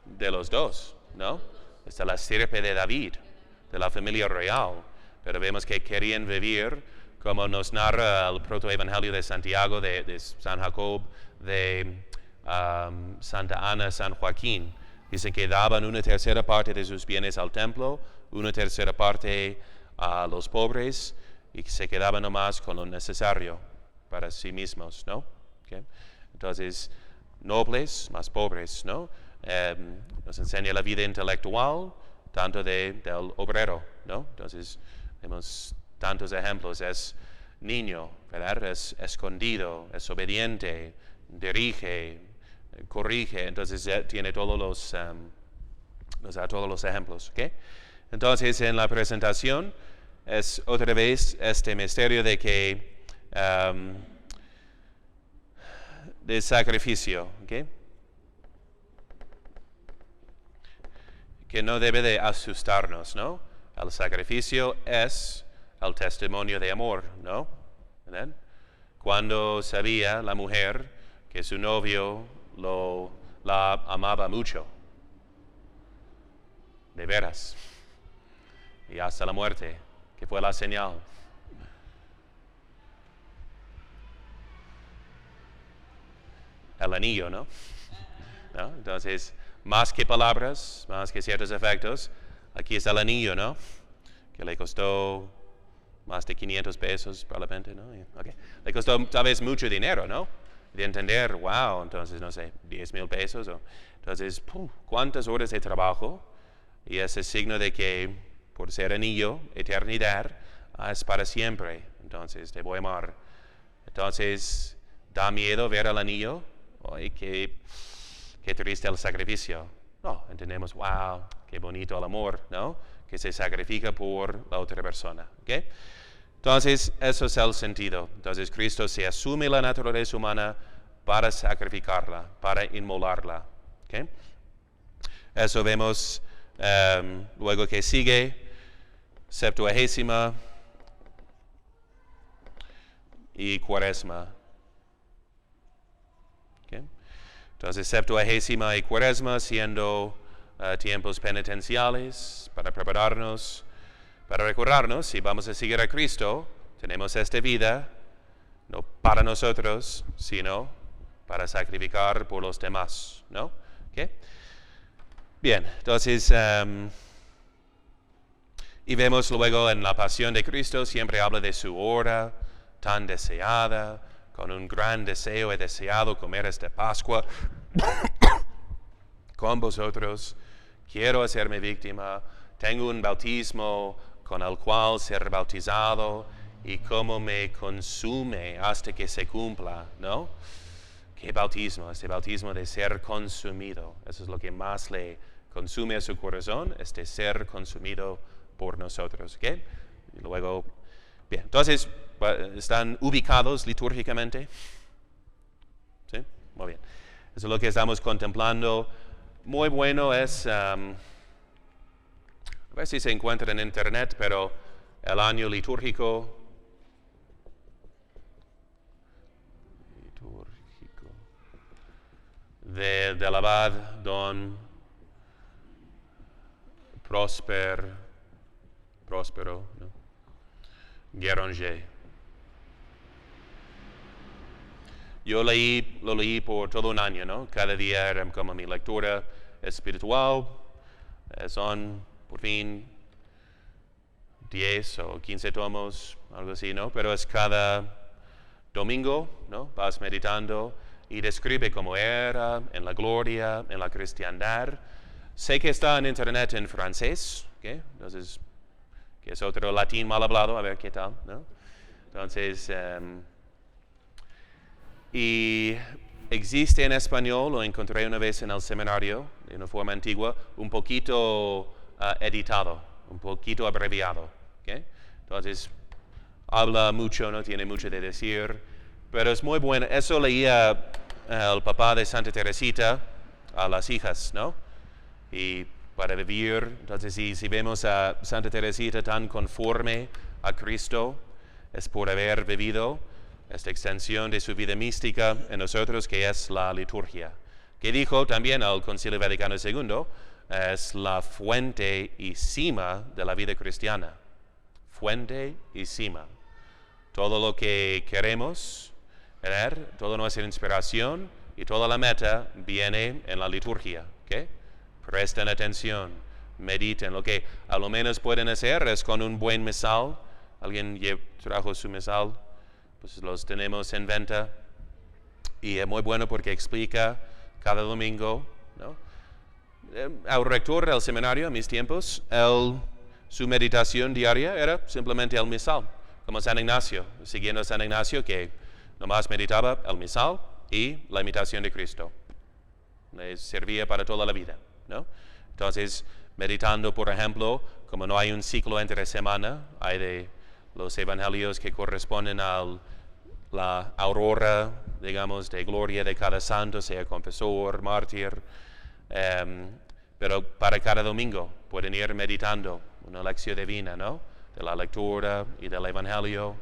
De los dos, ¿no? Es de la estirpe de David, de la familia real. Pero vemos que querían vivir como nos narra el protoevangelio de Santiago, de San Jacob, de Santa Ana, San Joaquín. Dicen que daban una tercera parte de sus bienes al templo, una tercera parte a los pobres y se quedaban nomás con lo necesario para sí mismos, ¿no? Okay. Entonces, nobles más pobres, ¿no? Nos enseña la vida intelectual, tanto del obrero, ¿no? Entonces, vemos tantos ejemplos. Es niño, ¿verdad? Es escondido, es obediente, dirige, corrige. Entonces, tiene todos nos da todos los ejemplos, ¿ok? Entonces, en la presentación es otra vez este misterio de que de sacrificio, ¿ok? que no debe de asustarnos, ¿no? El sacrificio es el testimonio de amor, ¿no? ¿Verdad? Cuando sabía la mujer que su novio la amaba mucho, de veras, y hasta la muerte, que fue la señal. El anillo, ¿no? ¿No? Entonces, más que palabras, más que ciertos efectos, aquí está el anillo, ¿no? Que le costó más de 500 pesos probablemente, ¿no? Okay. Le costó tal vez mucho dinero, ¿no? De entender, wow, entonces, no sé, 10,000 pesos. Entonces, ¿cuántas horas de trabajo? Y ese signo de que por ser anillo, eternidad, es para siempre. Entonces, te voy a amar. Entonces, ¿da miedo ver el anillo? Ay, qué triste el sacrificio. No, entendemos, wow, qué bonito el amor, ¿no? Que se sacrifica por la otra persona, ¿ok? Entonces, eso es el sentido. Entonces, Cristo se asume la naturaleza humana para sacrificarla, para inmolarla, ¿ok? Eso vemos luego que sigue, Septuagésima y Cuaresma. ¿Okay? Entonces, Septuagésima y Cuaresma siendo tiempos penitenciales para prepararnos, para recordarnos, si vamos a seguir a Cristo, tenemos esta vida, no para nosotros, sino para sacrificar por los demás, ¿no? ¿Okay? Bien, entonces, y vemos luego en la pasión de Cristo, siempre habla de su hora tan deseada, con un gran deseo he deseado comer esta Pascua con vosotros, quiero hacerme víctima, tengo un bautismo con el cual ser bautizado y cómo me consume hasta que se cumpla, ¿no? ¿Qué bautismo? Este bautismo de ser consumido, eso es lo que más le consume a su corazón, este ser consumido por nosotros, ¿ok? Y luego, bien, entonces, ¿están ubicados litúrgicamente? ¿Sí? Muy bien. Eso es lo que estamos contemplando. Muy bueno es, a ver si se encuentra en internet, pero el año litúrgico del abad Don Próspero, ¿no? Guéranger. Yo lo leí por todo un año, ¿no? Cada día era como mi lectura espiritual. Son, por fin, 10 o 15 tomos, algo así, ¿no? Pero es cada domingo, ¿no? Vas meditando y describe cómo era en la gloria, en la cristiandad. Sé que está en internet en francés, ¿okay? Entonces, que es otro latín mal hablado, a ver qué tal, ¿no? Entonces, y existe en español, lo encontré una vez en el seminario, de una forma antigua, un poquito editado, un poquito abreviado, ¿okay? Entonces, habla mucho, no tiene mucho de decir, pero es muy bueno. Eso leía el papá de Santa Teresita a las hijas, ¿no? Y para vivir, entonces si vemos a Santa Teresita tan conforme a Cristo, es por haber vivido esta extensión de su vida mística en nosotros, que es la liturgia. Que dijo también al Concilio Vaticano II, es la fuente y cima de la vida cristiana. Fuente y cima. Todo lo que queremos, ¿verdad? Toda nuestra inspiración y toda la meta viene en la liturgia, ¿ok? Presten atención, mediten. Lo que a lo menos pueden hacer es con un buen misal. ¿Alguien trajo su misal? Pues los tenemos en venta. Y es muy bueno porque explica cada domingo, ¿no? El rector del seminario en mis tiempos, su meditación diaria era simplemente el misal, como San Ignacio, siguiendo a San Ignacio, que nomás meditaba el misal y la imitación de Cristo. Les servía para toda la vida, ¿no? Entonces, meditando, por ejemplo, como no hay un ciclo entre semana, hay de los evangelios que corresponden a la aurora, digamos, de gloria de cada santo, sea confesor, mártir, pero para cada domingo pueden ir meditando una lección divina, ¿no? De la lectura y del Evangelio.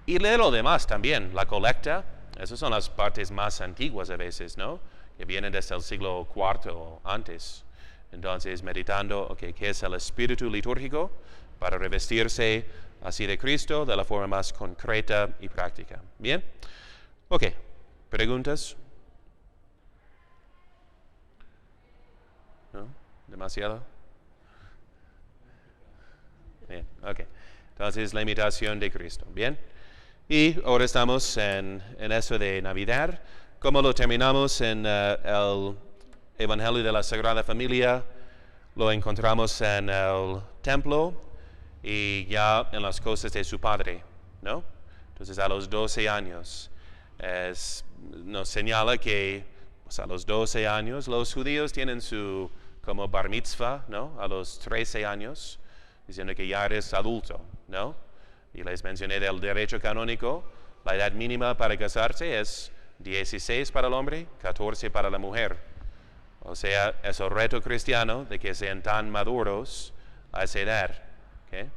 Y de lo demás también, la colecta, esas son las partes más antiguas a veces, ¿no? Que vienen desde el siglo IV o antes. Entonces, meditando, ¿qué es el espíritu litúrgico? Para revestirse así de Cristo de la forma más concreta y práctica. ¿Bien? Ok, ¿preguntas? ¿No? ¿Demasiado? Bien, ok. Entonces, la imitación de Cristo. ¿Bien? Y ahora estamos en eso de Navidad. ¿Cómo lo terminamos en el Evangelio de la Sagrada Familia? Lo encontramos en el templo y ya en las cosas de su padre, ¿no? Entonces a los 12 años nos señala que pues, a los 12 años los judíos tienen su como bar mitzvah, ¿no? A los 13 años, diciendo que ya eres adulto, ¿no? Y les mencioné del derecho canónico, la edad mínima para casarse es 16 para el hombre, 14 para la mujer. O sea, es el reto cristiano de que sean tan maduros a esa edad. ¿Okay?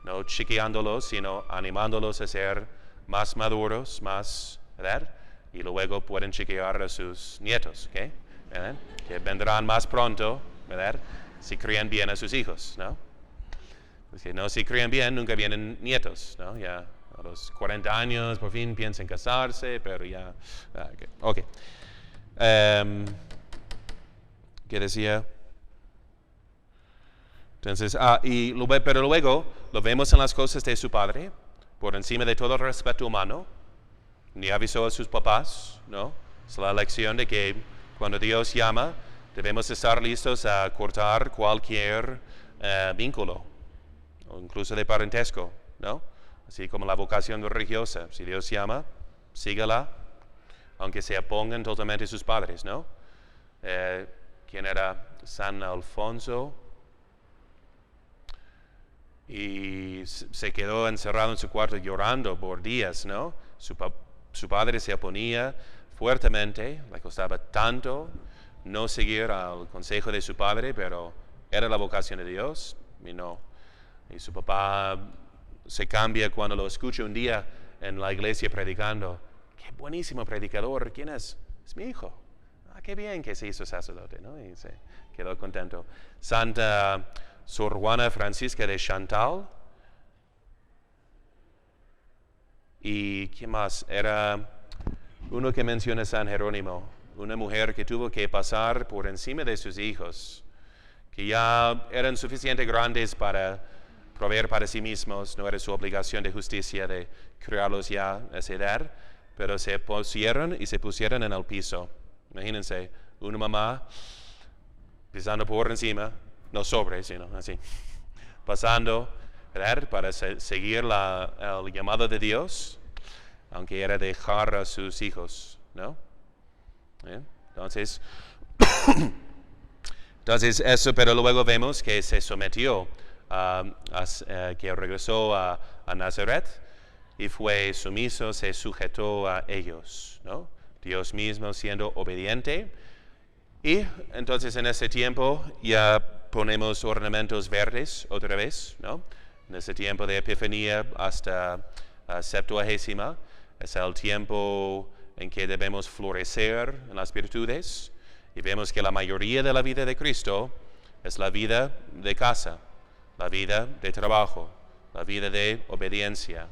No chiqueándolos, sino animándolos a ser más maduros, más, ¿verdad? Y luego pueden chiquear a sus nietos, ¿okay? ¿Verdad? Que vendrán más pronto, ¿verdad? Si crían bien a sus hijos, ¿no? Porque no, si crían bien, nunca vienen nietos, ¿no? Ya a los 40 años por fin piensan casarse, pero ya... Ok. ¿Qué decía? Entonces, pero luego lo vemos en las cosas de su padre, por encima de todo el respeto humano. Ni avisó a sus papás, ¿no? Es la lección de que cuando Dios llama, debemos estar listos a cortar cualquier vínculo, o incluso de parentesco, ¿no? Así como la vocación religiosa. Si Dios llama, sígala, aunque se opongan totalmente sus padres, ¿no? ¿Quién era? San Alfonso. Y se quedó encerrado en su cuarto llorando por días, ¿no? Su padre se oponía fuertemente, le costaba tanto no seguir al consejo de su padre, pero era la vocación de Dios y no. Y su papá se cambia cuando lo escucha un día en la iglesia predicando. ¡Qué buenísimo predicador! ¿Quién es? Es mi hijo. ¡Ah, qué bien que se hizo sacerdote! ¿No? Y se quedó contento. Santa Sor Juana Francisca de Chantal. ¿Y quién más? Era uno que menciona San Jerónimo, una mujer que tuvo que pasar por encima de sus hijos, que ya eran suficientemente grandes para proveer para sí mismos, no era su obligación de justicia de criarlos ya a esa edad, pero se pusieron en el piso. Imagínense, una mamá pisando por encima, no sobre, sino así, pasando, ¿verdad? Para seguir el llamado de Dios, aunque era dejar a sus hijos, ¿no? Entonces, eso, pero luego vemos que se sometió, que regresó a Nazaret y fue sumiso, se sujetó a ellos, ¿no? Dios mismo siendo obediente. Y entonces en ese tiempo ya ponemos ornamentos verdes otra vez, ¿no? En ese tiempo de Epifanía hasta Septuagésima es el tiempo en que debemos florecer en las virtudes y vemos que la mayoría de la vida de Cristo es la vida de casa, la vida de trabajo, la vida de obediencia.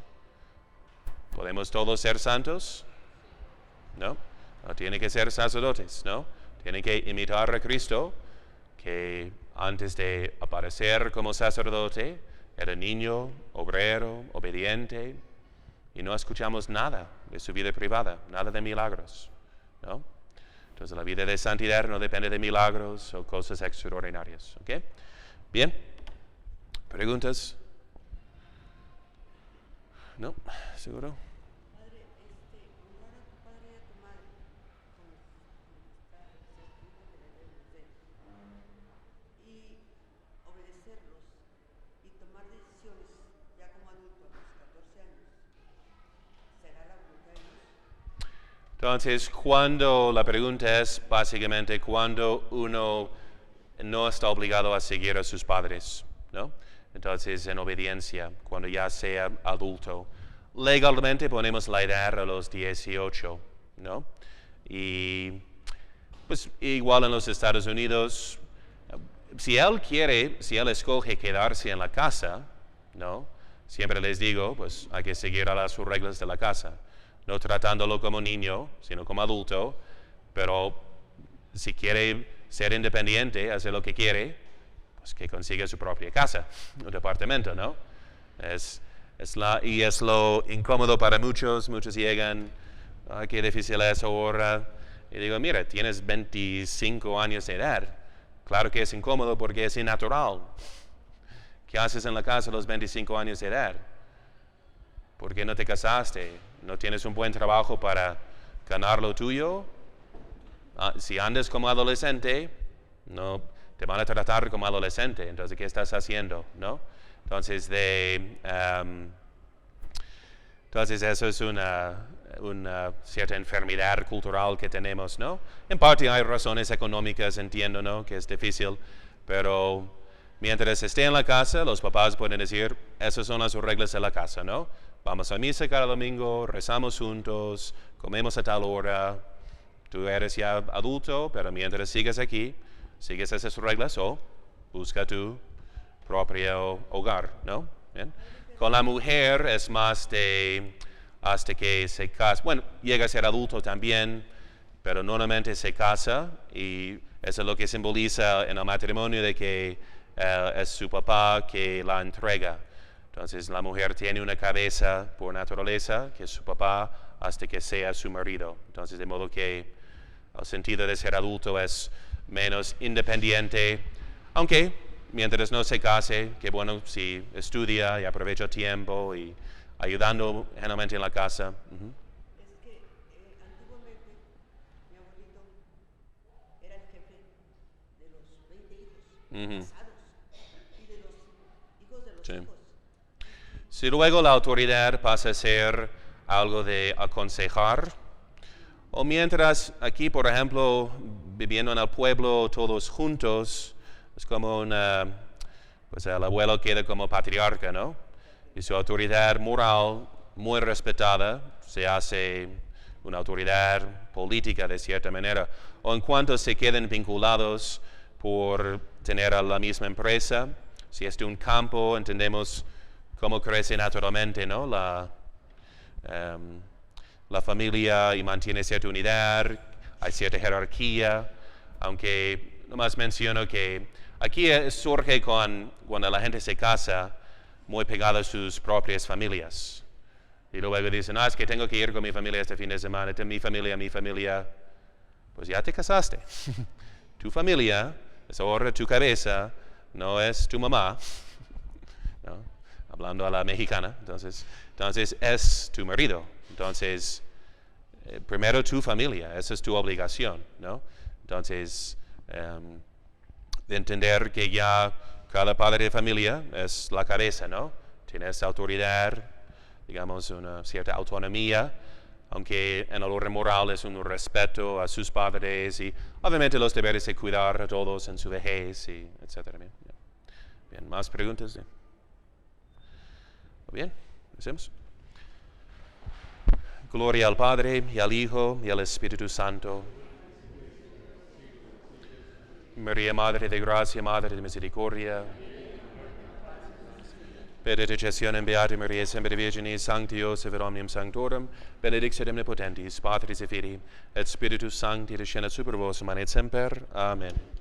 ¿Podemos todos ser santos? No, no tienen que ser sacerdotes, ¿no? Tienen que imitar a Cristo, que antes de aparecer como sacerdote era niño, obrero, obediente, y no escuchamos nada de su vida privada, nada de milagros, ¿no? Entonces la vida de santidad no depende de milagros o cosas extraordinarias, ¿ok? Bien, ¿preguntas? ¿No? ¿Seguro? Entonces, la pregunta es básicamente cuando uno no está obligado a seguir a sus padres, ¿no? Entonces, en obediencia, cuando ya sea adulto. Legalmente ponemos la edad a los 18, ¿no? Y pues igual en los Estados Unidos, si él escoge quedarse en la casa, ¿no? Siempre les digo, pues hay que seguir a las reglas de la casa, no tratándolo como niño, sino como adulto, pero si quiere ser independiente, hacer lo que quiere, pues que consiga su propia casa, un departamento, ¿no? Y es lo incómodo para muchos llegan, qué difícil es ahora. Y digo, mira, tienes 25 años de edad, claro que es incómodo porque es innatural. ¿Qué haces en la casa a los 25 años de edad? ¿Por qué no te casaste? ¿No tienes un buen trabajo para ganar lo tuyo? Si andas como adolescente, no te van a tratar como adolescente. Entonces, ¿qué estás haciendo? ¿No? Entonces, eso es una cierta enfermedad cultural que tenemos, ¿no? En parte hay razones económicas, entiendo, ¿no? Que es difícil, pero mientras esté en la casa, los papás pueden decir, esas son las reglas de la casa, ¿no? Vamos a misa cada domingo, rezamos juntos, comemos a tal hora. Tú eres ya adulto, pero mientras sigues aquí, sigues esas reglas o busca tu propio hogar, ¿no? ¿Bien? Con la mujer es más de hasta que se casa. Bueno, llega a ser adulto también, pero normalmente se casa y eso es lo que simboliza en el matrimonio de que es su papá que la entrega. Entonces la mujer tiene una cabeza por naturaleza, que es su papá, hasta que sea su marido. Entonces de modo que el sentido de ser adulto es menos independiente, aunque mientras no se case, que bueno, si estudia y aprovecha tiempo y ayudando generalmente en la casa. Es que antiguamente mi abuelito era el jefe de los 20 hijos casados y de los hijos de los Sí. hijos. Si luego la autoridad pasa a ser algo de aconsejar, o mientras aquí, por ejemplo, viviendo en el pueblo todos juntos, es como pues el abuelo queda como patriarca, ¿no? Y su autoridad moral, muy respetada, se hace una autoridad política de cierta manera. O en cuanto se queden vinculados por tener a la misma empresa, si es de un campo, entendemos cómo crece naturalmente, ¿no? La familia y mantiene cierta unidad, hay cierta jerarquía, aunque nomás menciono que aquí surge cuando la gente se casa muy pegada a sus propias familias. Y luego dicen, es que tengo que ir con mi familia este fin de semana, mi familia. Pues ya te casaste. Tu familia es ahora tu cabeza, no es tu mamá. ¿No? Hablando a la mexicana, entonces es tu marido. Entonces, primero tu familia, esa es tu obligación, ¿no? Entonces, de entender que ya cada padre de familia es la cabeza, ¿no? Tiene esa autoridad, digamos, una cierta autonomía, aunque en el orden moral es un respeto a sus padres y obviamente los deberes de cuidar a todos en su vejez, y etc. Bien, ¿más preguntas? Bien, hacemos. Gloria al Padre, y al Hijo, y al Espíritu Santo. María, Madre de Gracia, Madre de Misericordia. Per intercessionem Beati Mariae Semper Virginis, Sancti Joseph et Omnium Sanctorum, benedictit omnipotentis, Patris et Filii, et Spiritus Sancti, descendat super vos, manet semper. Amen.